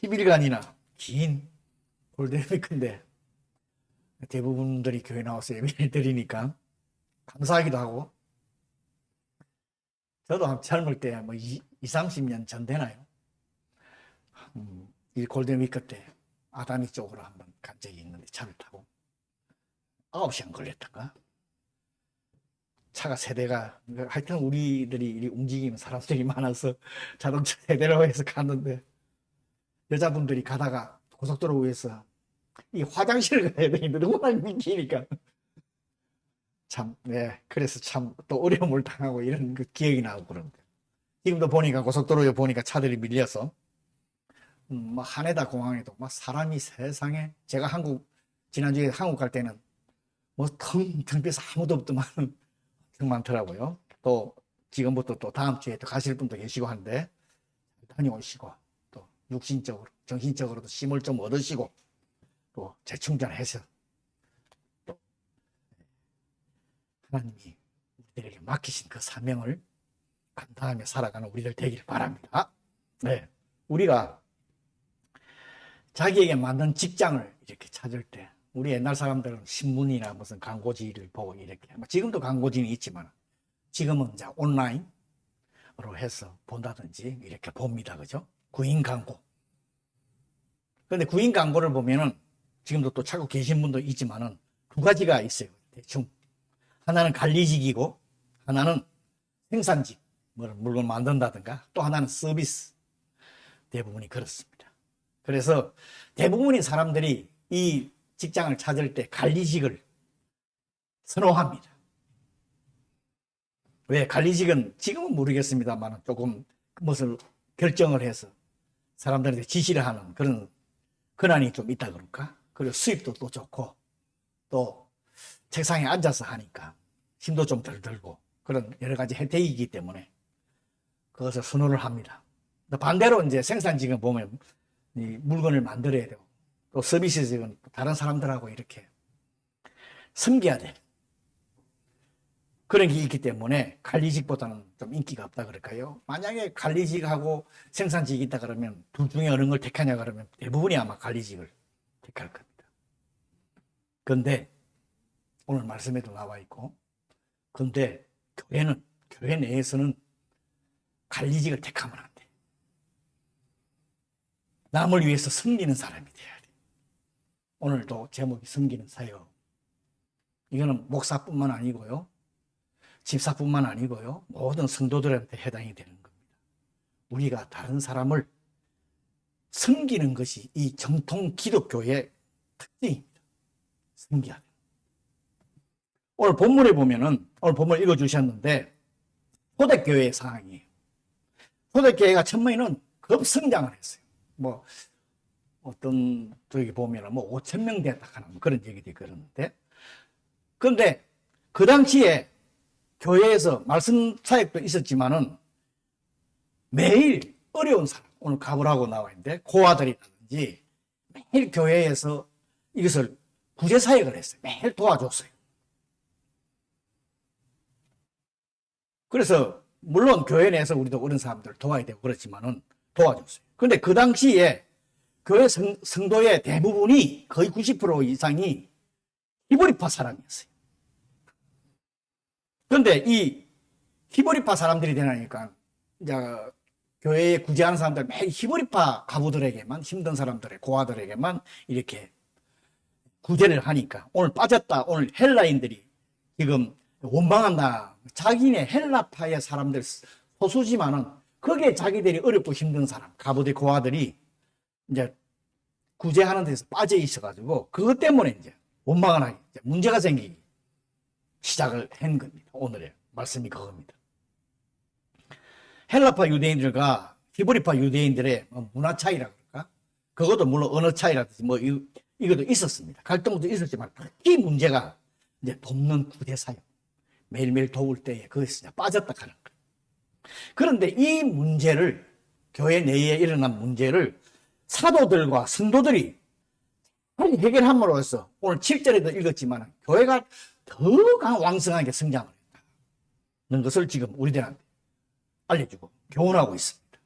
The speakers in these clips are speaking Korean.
10일간이나 긴 골든위크인데 대부분들이 교회 나와서 예배를 드리니까 감사하기도 하고, 저도 한 젊을 때 뭐 30년 전 되나요? 이 골든위크 때 아다미 쪽으로 한번 간 적이 있는데 차를 타고 9시간 걸렸던가? 차가 세대가, 하여튼 우리들이 움직이는 사람들이 많아서 자동차 세대로 해서 갔는데, 여자분들이 가다가 고속도로 위에서 이 화장실을 가야 되는데 너무나 미치니까 참, 네, 그래서 참 또 어려움을 당하고 이런 그 기억이 나고 그런데, 지금도 보니까 고속도로에 보니까 차들이 밀려서 뭐 하네다 공항에도 막 사람이 세상에, 제가 지난주에 한국 갈 때는 뭐 텅텅 비어서 아무도 없더만 엄청 많더라고요. 또 지금부터 또 다음 주에 또 가실 분도 계시고 한데, 다녀오시고 또 육신적으로 정신적으로도 힘을 좀 얻으시고 또 재충전해서 또 하나님이 우리들에게 맡기신 그 사명을 감당하며 살아가는 우리들 되길 바랍니다. 네, 우리가 자기에게 맞는 직장을 이렇게 찾을 때, 우리 옛날 사람들은 신문이나 무슨 광고지를 보고 이렇게, 지금도 광고지는 있지만 지금은 이제 온라인으로 해서 본다든지 이렇게 봅니다. 그죠? 구인 광고. 그런데 구인 광고를 보면은 지금도 또 찾고 계신 분도 있지만은 두 가지가 있어요. 대충. 하나는 관리직이고 하나는 생산직, 물건 만든다든가, 또 하나는 서비스. 대부분이 그렇습니다. 그래서 대부분의 사람들이 이 직장을 찾을 때 관리직을 선호합니다. 왜? 관리직은 지금은 모르겠습니다만 조금 무엇을 결정을 해서 사람들한테 지시를 하는 그런 권한이 좀 있다 그럴까? 그리고 수입도 또 좋고, 또 책상에 앉아서 하니까 힘도 좀 덜 들고, 그런 여러 가지 혜택이기 때문에 그것을 선호를 합니다. 반대로 이제 생산직은 보면 이 물건을 만들어야 되고, 또 서비스직은 다른 사람들하고 이렇게 섬겨야 돼. 그런 게 있기 때문에 관리직보다는 좀 인기가 없다 그럴까요? 만약에 관리직하고 생산직이 있다 그러면 둘 중에 어느 걸 택하냐 그러면 대부분이 아마 관리직을 택할 겁니다. 그런데 오늘 말씀에도 나와 있고, 그런데 교회 내에서는 관리직을 택하면 안 돼. 남을 위해서 섬기는 사람이 돼야 돼. 오늘도 제목이 섬기는 사역. 이거는 목사뿐만 아니고요, 집사뿐만 아니고요, 모든 성도들한테 해당이 되는 겁니다. 우리가 다른 사람을 섬기는 것이 이 정통 기독교의 특징입니다. 섬겨야 돼요. 오늘 본문에 보면은, 오늘 본문 읽어주셨는데 초대교회의 상황이에요. 초대교회가 처음에는 급성장을 했어요. 뭐 어떤 저기 보면은 뭐 5,000명 됐다 하는 그런 얘기들이 그러는데, 그런데 그 당시에 교회에서 말씀 사역도 있었지만은 매일 어려운 사람, 오늘 가보라고 나와 있는데 고아들이라든지 매일 교회에서 이것을 구제 사역을 했어요. 매일 도와줬어요. 그래서 물론 교회 내에서 우리도 어린 사람들을 도와야 되고 그렇지만은 도와줬어요. 그런데 그 당시에 교회 성도의 대부분이 거의 90% 이상이 히브리파 사람이었어요. 그런데 이 히브리파 사람들이 되니까 이제 교회에 구제하는 사람들, 매일 히브리파 가부들에게만, 힘든 사람들의 고아들에게만 이렇게 구제를 하니까 오늘 빠졌다, 오늘 헬라인들이 지금 원망한다. 자기네 헬라파의 사람들 소수지만은 거기에 자기들이 어렵고 힘든 사람, 가부들, 고아들이 이제 구제하는 데서 빠져 있어가지고 그것 때문에 이제 원망을 하게, 문제가 생기기 시작을 한 겁니다. 오늘의 말씀이 그겁니다. 헬라파 유대인들과 히브리파 유대인들의 문화 차이라고 할까? 그것도 물론 언어 차이라든지 뭐 이것도 있었습니다. 갈등도 있었지만 특히 문제가 이제 돕는 구제 사역, 매일매일 도울 때에 거기서 빠졌다 하는 거예요. 그런데 이 문제를, 교회 내에 일어난 문제를 사도들과 성도들이 해결함으로써 오늘 7절에도 읽었지만 교회가 더 왕성하게 성장을 했다는 것을 지금 우리들한테 알려주고 교훈하고 있습니다.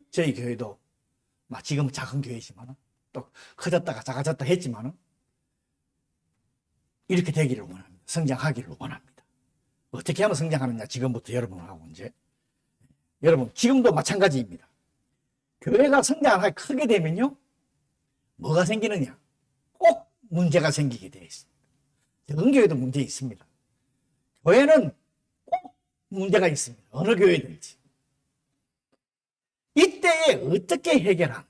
저희 교회도 지금은 작은 교회지만 또 커졌다가 작아졌다 했지만 이렇게 되기를 원합니다. 성장하기를 원합니다. 어떻게 하면 성장하느냐 지금부터 여러분하고 이제 여러분 지금도 마찬가지입니다. 교회가 성장하게 크게 되면요 뭐가 생기느냐 꼭 문제가 생기게 되어 있습니다. 적은 교회도 문제 있습니다. 교회는 꼭 문제가 있습니다. 어느 교회든지. 이때에 어떻게 해결하느냐.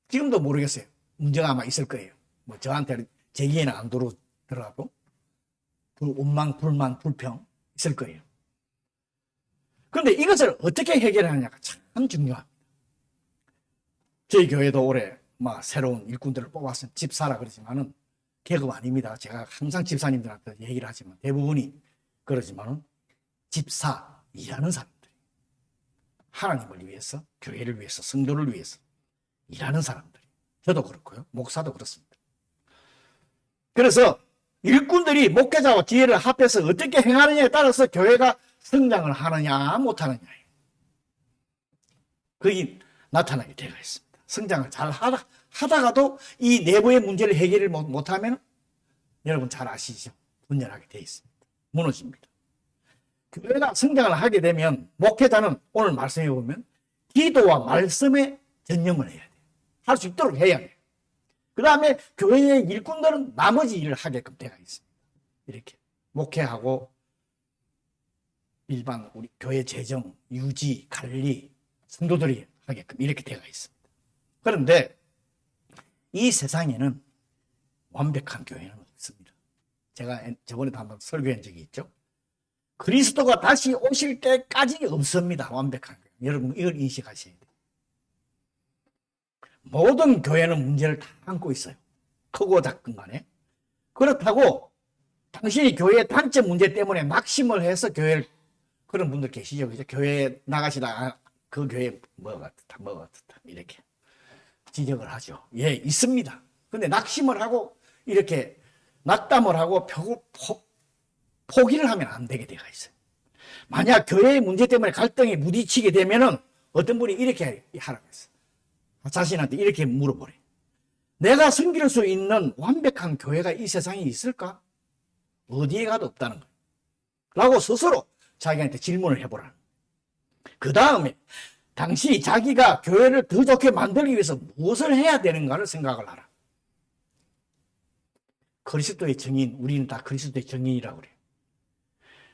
지금도 모르겠어요. 문제가 아마 있을 거예요. 뭐 저한테 제기에는 안 들어오더라도 원망, 불만, 불평 있을 거예요. 그런데 이것을 어떻게 해결하느냐가 참 중요합니다. 저희 교회도 올해 새로운 일꾼들을 뽑아서 집사라 그러지만은 계급 아닙니다. 제가 항상 집사님들한테 얘기를 하지만 대부분이 그러지만은 집사, 일하는 사람들. 하나님을 위해서, 교회를 위해서, 성도를 위해서 일하는 사람들. 저도 그렇고요. 목사도 그렇습니다. 그래서 일꾼들이 목회자와 지혜를 합해서 어떻게 행하느냐에 따라서 교회가 성장을 하느냐 못하느냐예요. 그게 나타나게 되어 있습니다. 성장을 잘 하다가도 이 내부의 문제를 해결을 못하면 여러분 잘 아시죠? 분열하게 되어 있습니다. 무너집니다. 교회가 성장을 하게 되면 목회자는 오늘 말씀해 보면 기도와 말씀에 전념을 해야 돼요. 할 수 있도록 해야 돼요. 그 다음에 교회의 일꾼들은 나머지 일을 하게끔 되어 있습니다. 이렇게 목회하고 일반 우리 교회 재정, 유지, 관리, 성도들이 하게끔 이렇게 되어 있습니다. 그런데 이 세상에는 완벽한 교회는 없습니다. 제가 저번에도 한번 설교한 적이 있죠. 그리스도가 다시 오실 때까지 없습니다. 완벽한 교회. 여러분 이걸 인식하셔야 돼요. 모든 교회는 문제를 다 안고 있어요. 크고 작은 간에. 그렇다고 당신이 교회의 단점 문제 때문에 낙심을 해서 교회를 그런 분들 계시죠. 그죠? 교회 나가시다가 그 교회 뭐가 어떻다 이렇게 지적을 하죠. 예, 있습니다. 근데 낙심을 하고 이렇게 낙담을 하고 포기를 하면 안 되게 되어 있어요. 만약 교회의 문제 때문에 갈등이 부딪히게 되면은 어떤 분이 이렇게 하라고 했어요. 자신한테 이렇게 물어보래요. 내가 섬길 수 있는 완벽한 교회가 이 세상에 있을까? 어디에 가도 없다는 거예요. 라고 스스로 자기한테 질문을 해보라는 거예요. 그 다음에 당신이 자기가 교회를 더 좋게 만들기 위해서 무엇을 해야 되는가를 생각을 하라. 그리스도의 정인, 우리는 다 그리스도의 정인이라고 그래요.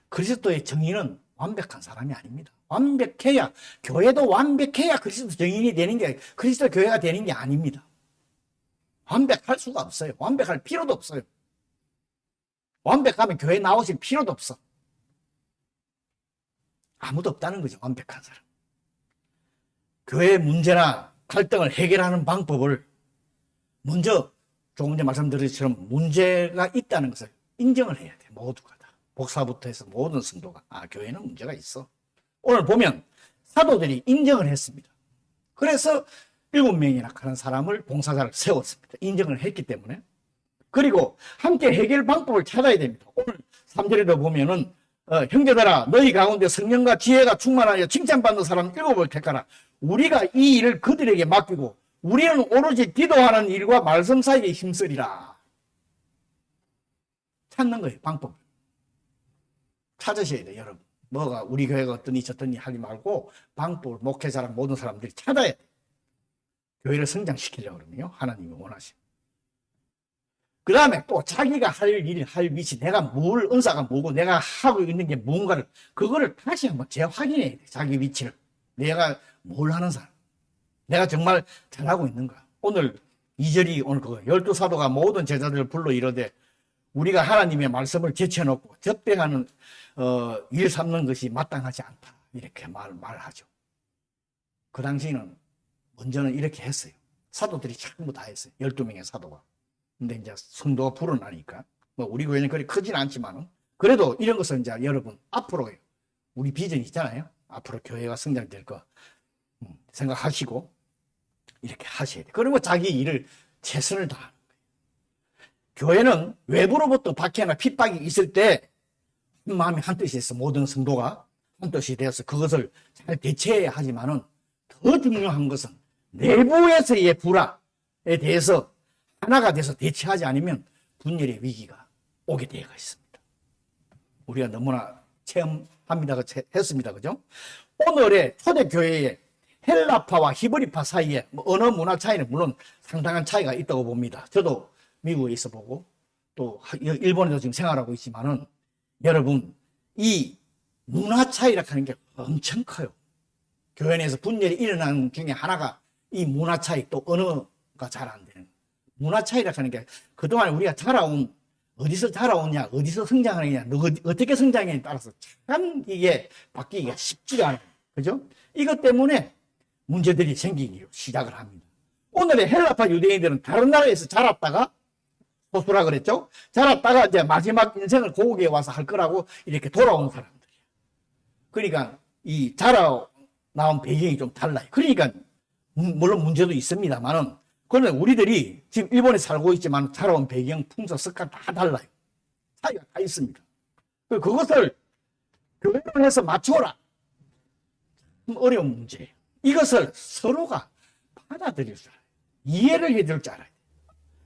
그리스도의 정인은 완벽한 사람이 아닙니다. 완벽해야, 교회도 완벽해야 그리스도 정인이 되는 게, 그리스도 교회가 되는 게 아닙니다. 완벽할 수가 없어요. 완벽할 필요도 없어요. 완벽하면 교회 나오실 필요도 없어. 아무도 없다는 거죠. 완벽한 사람. 교회의 문제나 갈등을 해결하는 방법을 먼저 조금 전에 말씀드린 것처럼 문제가 있다는 것을 인정을 해야 돼요. 모두가 다. 목사부터 해서 모든 성도가 교회는 문제가 있어. 오늘 보면 사도들이 인정을 했습니다. 그래서 7명이나 하는 사람을 봉사자를 세웠습니다. 인정을 했기 때문에. 그리고 함께 해결 방법을 찾아야 됩니다. 오늘 3절에도 보면은 형제들아 너희 가운데 성령과 지혜가 충만하여 칭찬받는 사람 7을 택하라. 우리가 이 일을 그들에게 맡기고 우리는 오로지 기도하는 일과 말씀 사이에 힘쓰리라. 찾는 거예요. 방법. 찾으셔야 돼요. 여러분. 뭐가 우리 교회가 어떠니 저떠니 하지 말고 방법을 목회자랑 모든 사람들이 찾아야 돼요. 교회를 성장시키려고 그러면요. 하나님이 원하시면. 그 다음에 또 자기가 할 일, 할 위치, 내가 뭘, 은사가 뭐고 내가 하고 있는 게 뭔가를, 그거를 다시 한번 재확인해야 돼. 자기 위치를. 내가 뭘 하는 사람. 내가 정말 잘하고 있는가. 오늘 2절이 오늘 그거 12사도가 모든 제자들을 불러 이르되 우리가 하나님의 말씀을 제쳐놓고 접대하는 일 삼는 것이 마땅하지 않다. 이렇게 말하죠. 그 당시에는 먼저는 이렇게 했어요. 사도들이 전부 다 했어요. 12명의 사도가. 근데 이제 성도가 불어나니까 뭐 우리 교회는 그리 크진 않지만은 그래도 이런 것은 이제 여러분 앞으로 우리 비전이 있잖아요. 앞으로 교회가 성장될 거 생각하시고 이렇게 하셔야 돼요. 그리고 자기 일을 최선을 다하는 거예요. 교회는 외부로부터 박해나 핍박이 있을 때 마음이 한뜻이 있어. 모든 성도가 한뜻이 되어서 그것을 잘 대처해야 하지만은 더 더 중요한 것은 내부에서의 불화에 대해서 하나가 돼서 대처하지 않으면 분열의 위기가 오게 되어 있습니다. 우리가 너무나 체험합니다. 했습니다. 그죠? 오늘의 초대교회에 헬라파와 히브리파 사이에 언어 문화 차이는 물론 상당한 차이가 있다고 봅니다. 저도 미국에 있어 보고 또 일본에도 지금 생활하고 있지만은 여러분 이 문화 차이라 하는 게 엄청 커요. 교회 내에서 분열이 일어나는 중에 하나가 이 문화 차이 또 언어가 잘 안 되는 문화 차이라 하는 게 그동안 우리가 자라온 어디서 자라오냐 어디서 성장하느냐 어떻게 성장하느냐에 따라서 참 이게 바뀌기가 쉽지가 않아요. 그죠? 이것 때문에 문제들이 생기기 시작을 합니다. 오늘의 헬라파 유대인들은 다른 나라에서 자랐다가 소수라 그랬죠? 자랐다가 이제 마지막 인생을 고국에 와서 할 거라고 이렇게 돌아온 사람들이에요. 그러니까 이 나온 배경이 좀 달라요. 그러니까 물론 문제도 있습니다만은 그런데 우리들이 지금 일본에 살고 있지만 자라온 배경, 풍속, 습관 다 달라요. 차이가 다 있습니다. 그것을 교회를 해서 맞춰라. 어려운 문제예요. 이것을 서로가 받아들일 줄 알아요. 이해를 해줄 줄 알아요.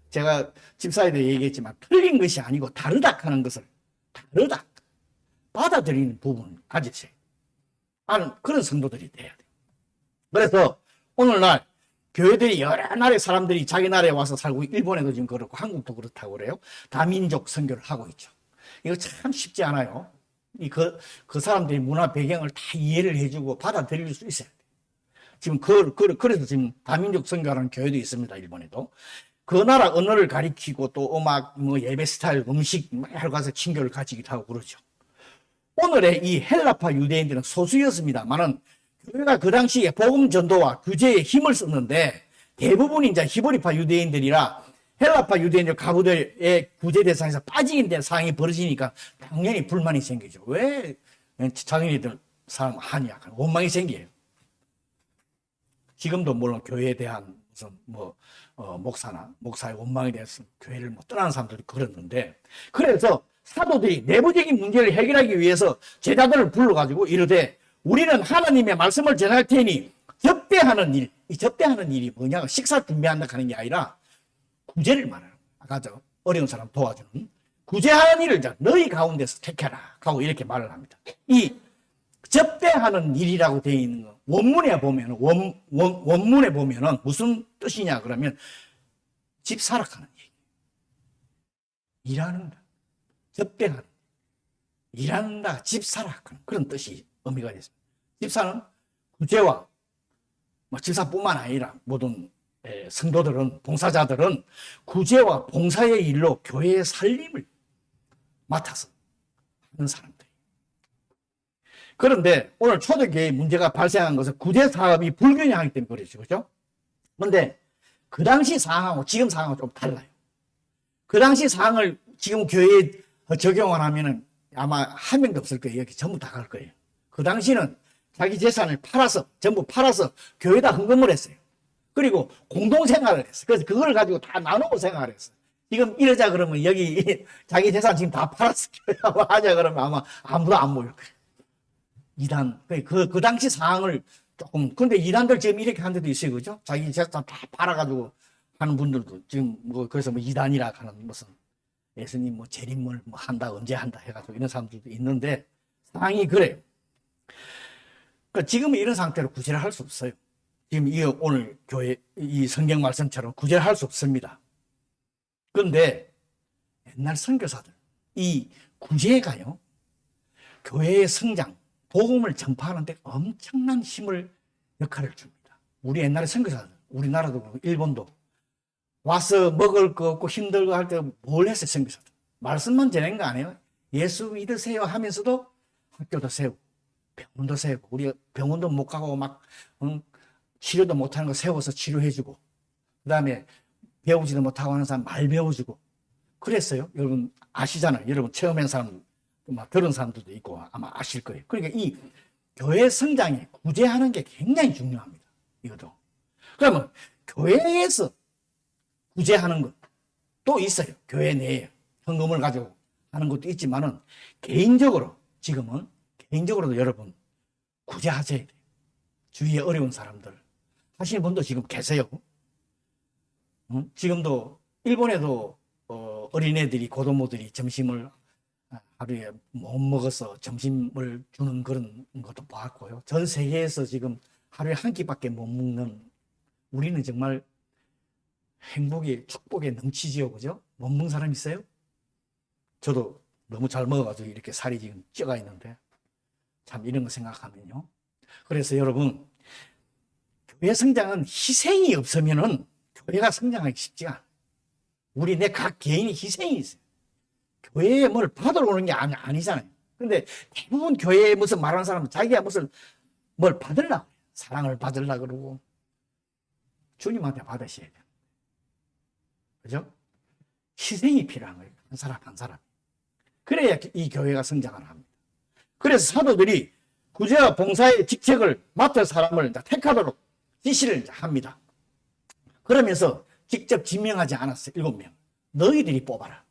제가 집사에도 얘기했지만 틀린 것이 아니고 다르다 하는 것을 다르다 받아들이는 부분을 가지세요. 그런 성도들이 돼야 돼요. 그래서 오늘날 교회들이 여러 나라의 사람들이 자기 나라에 와서 살고 일본에도 지금 그렇고 한국도 그렇다고 그래요. 다민족 선교를 하고 있죠. 이거 참 쉽지 않아요. 그 사람들의 문화 배경을 다 이해를 해주고 받아들일 수 있어야 돼요. 지금 그래서 지금 다민족 선교하는 교회도 있습니다. 일본에도. 그 나라 언어를 가리키고 또 음악, 예배 스타일, 음식 여러 가지 친교를 가지기도 하고 그러죠. 오늘의 이 헬라파 유대인들은 소수였습니다만은 교회가 그 당시에 복음 전도와 규제에 힘을 썼는데 대부분이 이제 히브리파 유대인들이라 헬라파 유대인들 가부들의 구제 대상에서 빠지게 된 상황이 벌어지니까 당연히 불만이 생기죠. 왜 자기네들 사람 하냐? 원망이 생겨요. 지금도 물론 교회에 대한 무슨 목사의 원망에 대해서 교회를 떠나는 사람들이 그랬는데 그래서 사도들이 내부적인 문제를 해결하기 위해서 제자들을 불러가지고 이르되 우리는 하나님의 말씀을 전할 테니 접대하는 일, 이 접대하는 일이 뭐냐? 식사 준비한다 하는 게 아니라 구제를 말하는 아까 어려운 사람 도와주는 구제하는 일을 너희 가운데서 택해라 하고 이렇게 말을 합니다. 이 접대하는 일이라고 되어 있는 거 원문에 보면 원문에 보면은 무슨 뜻이냐 그러면 집사락하는 얘기, 일하는다, 접대하는, 일한다, 집사락하는 그런 뜻이 의미가 있습니다. 집사는 구제와 집사뿐만 아니라 모든 성도들은 봉사자들은 구제와 봉사의 일로 교회의 살림을 맡아서 하는 사람들. 그런데 오늘 초대교회에 문제가 발생한 것은 구제 사업이 불균형하기 때문에 그렇죠. 그렇죠? 그런데 그 당시 상황하고 지금 상황은 좀 달라요. 그 당시 상황을 지금 교회에 적용을 하면은 아마 한 명도 없을 거예요. 여기 전부 다 갈 거예요. 그 당시는 자기 재산을 전부 팔아서 교회에다 헌금을 했어요. 그리고 공동생활을 했어요. 그래서 그걸 가지고 다 나누고 생활을 했어요. 지금 이러자 그러면 여기 자기 재산 지금 다 팔았어. 하자 그러면 아마 아무도 안 모일 거예요. 이단. 그 당시 상황을 조금, 근데 이단들 지금 이렇게 한 데도 있어요. 그죠? 자기 재산 다 팔아가지고 하는 분들도 지금 그래서 이단이라 하는 무슨 예수님 재림을 한다, 언제 한다 해가지고 이런 사람들도 있는데 상황이 그래요. 그러니까 지금은 이런 상태로 구제를 할 수 없어요. 지금 오늘 교회 이 성경 말씀처럼 구제를 할 수 없습니다. 그런데 옛날 선교사들 이 구제가요 교회의 성장, 복음을 전파하는 데 엄청난 역할을 줍니다. 우리 옛날에 선교사들, 우리나라도 그렇고 일본도 와서 먹을 거 없고 힘들고 할 때 뭘 했어요, 선교사들? 말씀만 전한 거 아니에요? 예수 믿으세요 하면서도 학교도 세우고 병원도 세우고 우리 병원도 못 가고 치료도 못하는 거 세워서 치료해주고 그 다음에 배우지도 못하고 하는 사람 말 배워주고 그랬어요. 여러분 아시잖아요. 여러분 체험한 사람 들은 사람들도 있고 아마 아실 거예요. 그러니까 이 교회 성장에 구제하는 게 굉장히 중요합니다. 이것도. 그러면 교회에서 구제하는 것도 있어요. 교회 내에 헌금을 가지고 하는 것도 있지만은 지금은 개인적으로도 여러분 구제하셔야 돼요. 주위에 어려운 사람들 하시는 분도 지금 계세요. 지금도 일본에도 어린애들이 고도모들이 점심을 하루에 못 먹어서 점심을 주는 그런 것도 봤고요. 전 세계에서 지금 하루에 한 끼밖에 못 먹는 우리는 정말 행복에 축복에 넘치지요, 그죠? 못 먹는 사람 있어요? 저도 너무 잘 먹어가지고 이렇게 살이 지금 쪄가 있는데 참 이런 거 생각하면요. 그래서 여러분, 교회 성장은 희생이 없으면은 교회가 성장하기 쉽지가 않아요. 우리 내 각 개인이 희생이 있어요. 교회에 뭘 받으러 오는 게 아니잖아요. 근데 대부분 교회에 무슨 말하는 사람은 자기가 무슨 뭘 받으려고 해요. 사랑을 받으려고 그러고 주님한테 받으셔야 돼요. 그죠? 희생이 필요한 거예요. 한 사람 한 사람. 그래야 이 교회가 성장을 합니다. 그래서 사도들이 구제와 봉사의 직책을 맡을 사람을 택하도록 지시를 합니다. 그러면서 직접 지명하지 않았어요. 7명. 너희들이 뽑아라.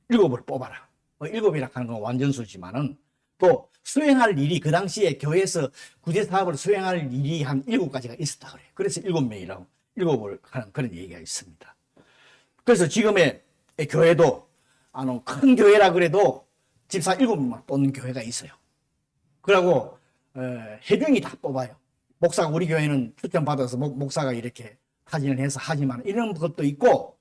7을 뽑아라. 7이라 하는 건 완전수지만은 또 수행할 일이 그 당시에 교회에서 구제 사업을 수행할 일이 한 7가지가 있었다 그래요. 그래서 7명이라고 7을 하는 그런 얘기가 있습니다. 그래서 지금의 교회도 큰 교회라 그래도 집사 7명만 뽑는 교회가 있어요. 그리고 회중이 다 뽑아요. 목사가 우리 교회는 추천받아서 목사가 이렇게 타진을 해서 하지만 이런 것도 있고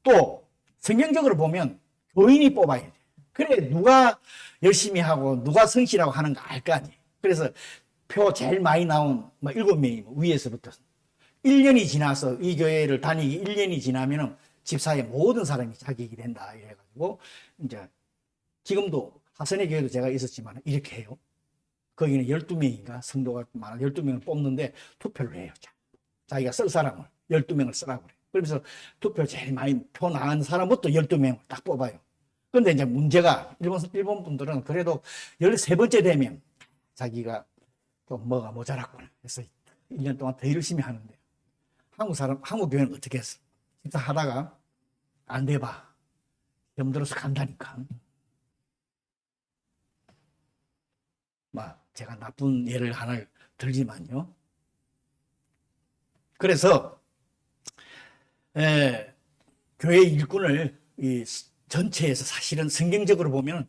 또 성경적으로 보면 교인이 뽑아야 돼. 그래 누가 열심히 하고 누가 성실하고 하는 거 알 거 아니에요. 그래서 표 제일 많이 나온 7명이 위에서부터 1년이 지나서 이 교회를 다니기 1년이 지나면은 집사의 모든 사람이 자격이 된다 이래가지고 이제 지금도 하선의 교회도 제가 있었지만 이렇게 해요. 거기는 12명인가 성도가 많아 12명을 뽑는데 투표를 해요. 자기가 쓸 사람을 12명을 쓰라고 그래요. 그러면서 투표 제일 많이 표 나간 사람부터 12명을 딱 뽑아요. 그런데 이제 문제가 일본 분들은 그래도 13번째 되면 자기가 좀 뭐가 모자랐구나 해서 1년 동안 더 열심히 하는데 한국 교회는 어떻게 했어? 진짜 하다가 안 돼봐. 염들어서 간다니까. 제가 나쁜 예를 하나 들지만요. 그래서 교회 일꾼을 전체에서 사실은 성경적으로 보면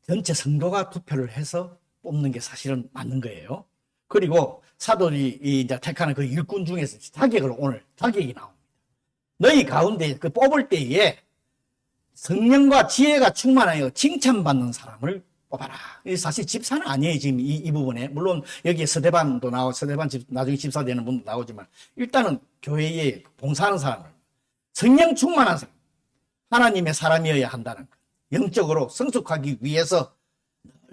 전체 성도가 투표를 해서 뽑는 게 사실은 맞는 거예요. 그리고 사도들이 이제 택하는 그 일꾼 중에서 오늘 자격이 나옵니다. 너희 가운데 그 뽑을 때에 성령과 지혜가 충만하여 칭찬받는 사람을 뽑아라. 사실 집사는 아니에요, 지금 이 부분에. 물론 여기에 서대반도 나중에 집사 되는 분도 나오지만, 일단은 교회에 봉사하는 사람을, 성령 충만한 사람, 하나님의 사람이어야 한다는 것. 영적으로 성숙하기 위해서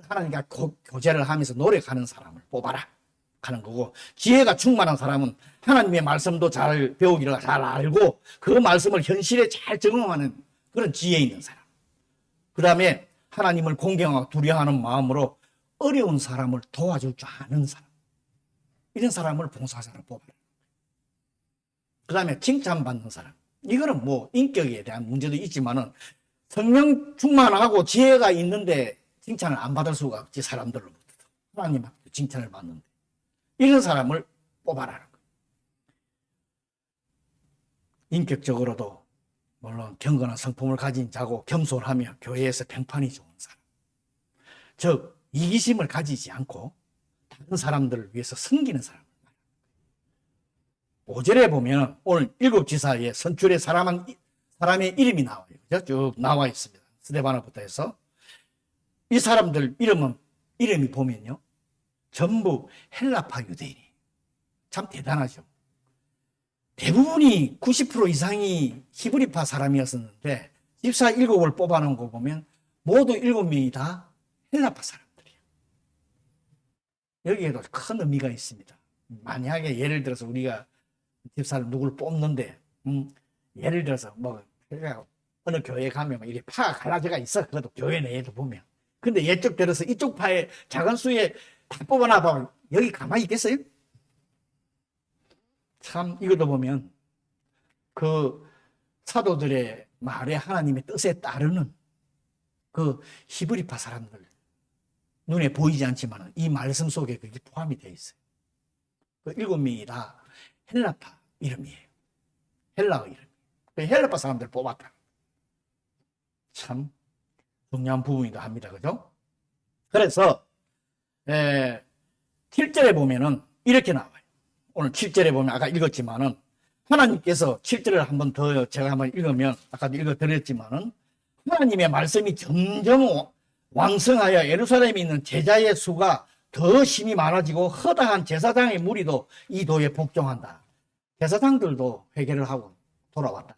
하나님과 교제를 하면서 노력하는 사람을 뽑아라 하는 거고, 지혜가 충만한 사람은 하나님의 말씀도 잘 배우기를 잘 알고 그 말씀을 현실에 잘 적용하는 그런 지혜 있는 사람. 그 다음에 하나님을 공경하고 두려워하는 마음으로 어려운 사람을 도와줄 줄 아는 사람. 이런 사람을 봉사자로 뽑아라. 그 다음에 칭찬받는 사람. 이거는 인격에 대한 문제도 있지만은 성령 충만하고 지혜가 있는데 칭찬을 안 받을 수가 없지, 사람들로부터. 하나님한테 칭찬을 받는데. 이런 사람을 뽑아라는 거예요. 인격적으로도 물론 경건한 성품을 가진 자고 겸손하며 교회에서 평판이 좋은 사람. 즉 이기심을 가지지 않고 다른 사람들을 위해서 섬기는 사람. 5절에 보면 오늘 7지사의 선출의 사람의 이름이 나와요. 쭉 나와 있습니다. 스데바나부터 해서 이 사람들 이름이 보면요. 전부 헬라파 유대인이. 참 대단하죠. 대부분이 90% 이상이 히브리파 사람이었었는데 집사 7을 뽑아놓은 거 보면 모두 7명이 다 헬라파 사람들이에요. 여기에도 큰 의미가 있습니다. 만약에 예를 들어서 우리가 집사를 누구를 뽑는데 예를 들어서 어느 교회에 가면 이렇게 파가 갈라져가 있어. 그것도 교회 내에도 보면. 근데 예쪽 들어서 이쪽 파에 작은 수에 다 뽑아놔봐. 여기 가만히 있겠어요? 참 이것도 보면 그 사도들의 말에 하나님의 뜻에 따르는 그 히브리파 사람들 눈에 보이지 않지만 이 말씀 속에 그게 포함이 되어 있어요. 그 7명이 다 헬라파 이름이에요. 헬라어 이름. 헬라파 사람들 뽑았다. 참 중요한 부분이기도 합니다. 그죠? 그래서 7절에 보면은 이렇게 나와요. 오늘 7절에 보면 아까 읽었지만은 하나님께서 7절을 한번 더 제가 한번 읽으면 아까도 읽어드렸지만은 하나님의 말씀이 점점 왕성하여 예루살렘에 있는 제자의 수가 더 심히 많아지고 허다한 제사장의 무리도 이 도에 복종한다. 제사장들도 회개를 하고 돌아왔다.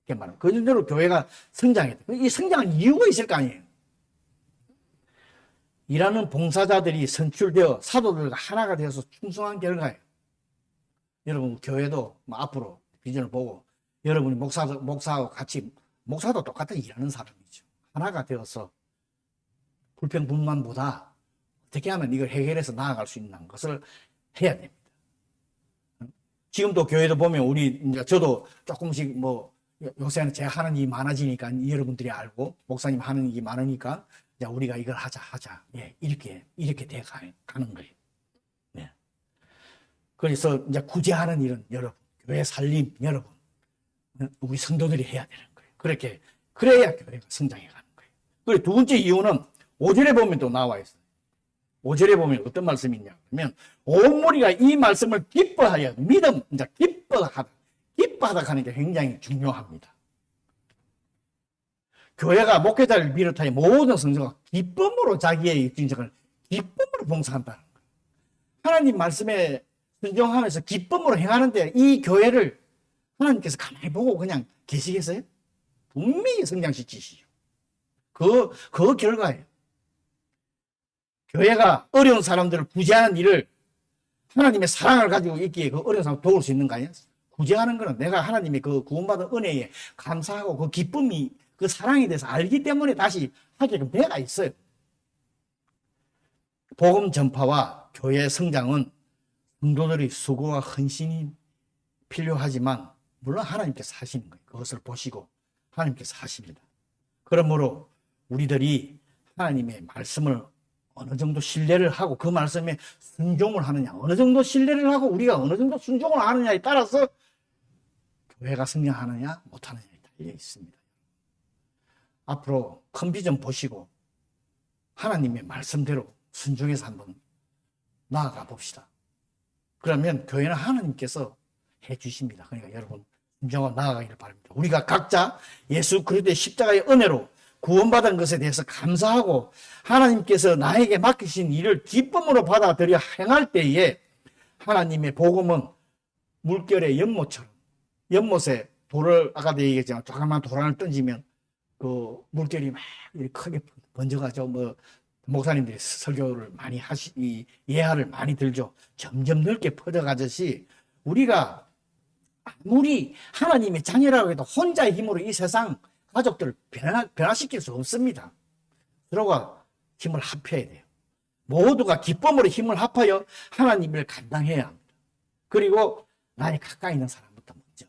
이렇게 말합니다. 그 정도로 교회가 성장했다. 이 성장한 이유가 있을 거 아니에요. 일하는 봉사자들이 선출되어 사도들과 하나가 되어서 충성한 결과예요. 여러분 교회도 앞으로 비전을 보고 여러분이 목사하고 같이 목사도 똑같은 일하는 사람이죠. 하나가 되어서 불평분만보다 어떻게 하면 이걸 해결해서 나아갈 수 있는 것을 해야 됩니다. 지금도 교회도 보면 우리 이제 저도 조금씩 뭐 요새는 제가 하는 일이 많아지니까 여러분들이 알고 목사님 하는 일이 많으니까 이제 우리가 이걸 하자. 예, 이렇게 돼 가는 거예요. 네. 그래서 이제 구제하는 일은 여러분, 교회 살림 여러분, 우리 성도들이 해야 되는 거예요. 그렇게 그래야 교회가 성장해 가는 거예요. 그리고 두 번째 이유는 5절에 보면 또 나와 있어요. 5절에 보면 어떤 말씀이 있냐 그러면 온 무리가 이 말씀을 기뻐하여 믿음, 이제 기뻐하다 하는 게 굉장히 중요합니다. 교회가 목회자를 비롯하여 모든 성도가 기쁨으로 자기의 인생을 기쁨으로 봉사한다는 거예요. 하나님 말씀에 순종하면서 기쁨으로 행하는데 이 교회를 하나님께서 가만히 보고 그냥 계시겠어요? 분명히 성장시키시죠. 그 결과예요. 교회가 어려운 사람들을 구제하는 일을 하나님의 사랑을 가지고 있기에 그 어려운 사람을 도울 수 있는가요? 구제하는 것은 내가 하나님의 그 구원받은 은혜에 감사하고 그 기쁨이 그 사랑에 대해서 알기 때문에 다시 하게끔 배가 있어요. 복음 전파와 교회 성장은 성도들의 수고와 헌신이 필요하지만 물론 하나님께서 하시는 거예요. 그것을 보시고 하나님께서 하십니다. 그러므로 우리들이 하나님의 말씀을 어느 정도 신뢰를 하고 그 말씀에 순종을 하느냐, 어느 정도 신뢰를 하고 우리가 어느 정도 순종을 하느냐에 따라서 교회가 성장하느냐 못하느냐에 달려 있습니다. 앞으로 큰 비전 보시고 하나님의 말씀대로 순종해서 한번 나아가 봅시다. 그러면 교회는 하나님께서 해 주십니다. 그러니까 여러분 순종하고 나아가기를 바랍니다. 우리가 각자 예수 그리스도의 십자가의 은혜로 구원받은 것에 대해서 감사하고 하나님께서 나에게 맡기신 일을 기쁨으로 받아들여 행할 때에 하나님의 복음은 물결의 연못처럼 연못에 돌을 아까도 얘기했지만 조그만 돌 하나를 던지면 그 물결이 막 크게 번져가지고 뭐 목사님들이 설교를 많이 예화를 많이 들죠. 점점 넓게 퍼져가듯이 우리가 아무리 하나님의 자녀라고 해도 혼자의 힘으로 이 세상 가족들을 변화시킬 수 없습니다. 서로가 힘을 합해야 돼요. 모두가 기쁨으로 힘을 합하여 하나님을 감당해야 합니다. 그리고 나의 가까이 있는 사람부터 먼저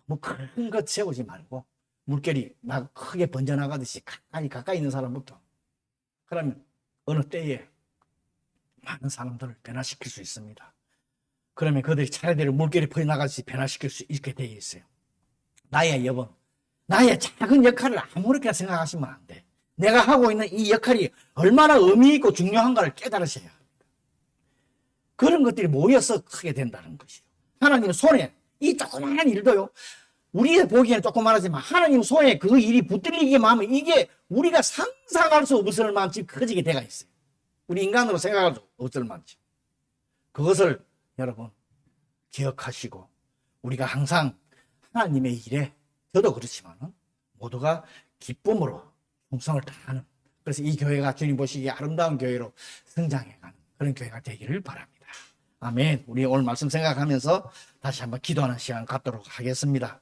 너무 큰 것 세우지 말고 물결이 막 크게 번져나가듯이 가까이 있는 사람부터 그러면 어느 때에 많은 사람들을 변화시킬 수 있습니다. 그러면 그들이 차례대로 물결이 퍼져나가듯이 변화시킬 수 있게 되어 있어요. 나의 여번 나의 작은 역할을 아무렇게나 생각하시면 안 돼. 내가 하고 있는 이 역할이 얼마나 의미 있고 중요한가를 깨달으셔야 합니다. 그런 것들이 모여서 크게 된다는 것이죠. 하나님 손에 이 조그마한 일도요. 우리의 보기에는 조그마하지만 하나님 손에 그 일이 붙들리기만 하면 이게 우리가 상상할 수 없을 만큼 커지게 돼가 있어요. 우리 인간으로 생각할 수 없을 만큼. 그것을 여러분 기억하시고 우리가 항상 하나님의 일에 저도 그렇지만 모두가 기쁨으로 충성을 다하는 그래서 이 교회가 주님 보시기에 아름다운 교회로 성장해가는 그런 교회가 되기를 바랍니다. 아멘. 우리 오늘 말씀 생각하면서 다시 한번 기도하는 시간 갖도록 하겠습니다.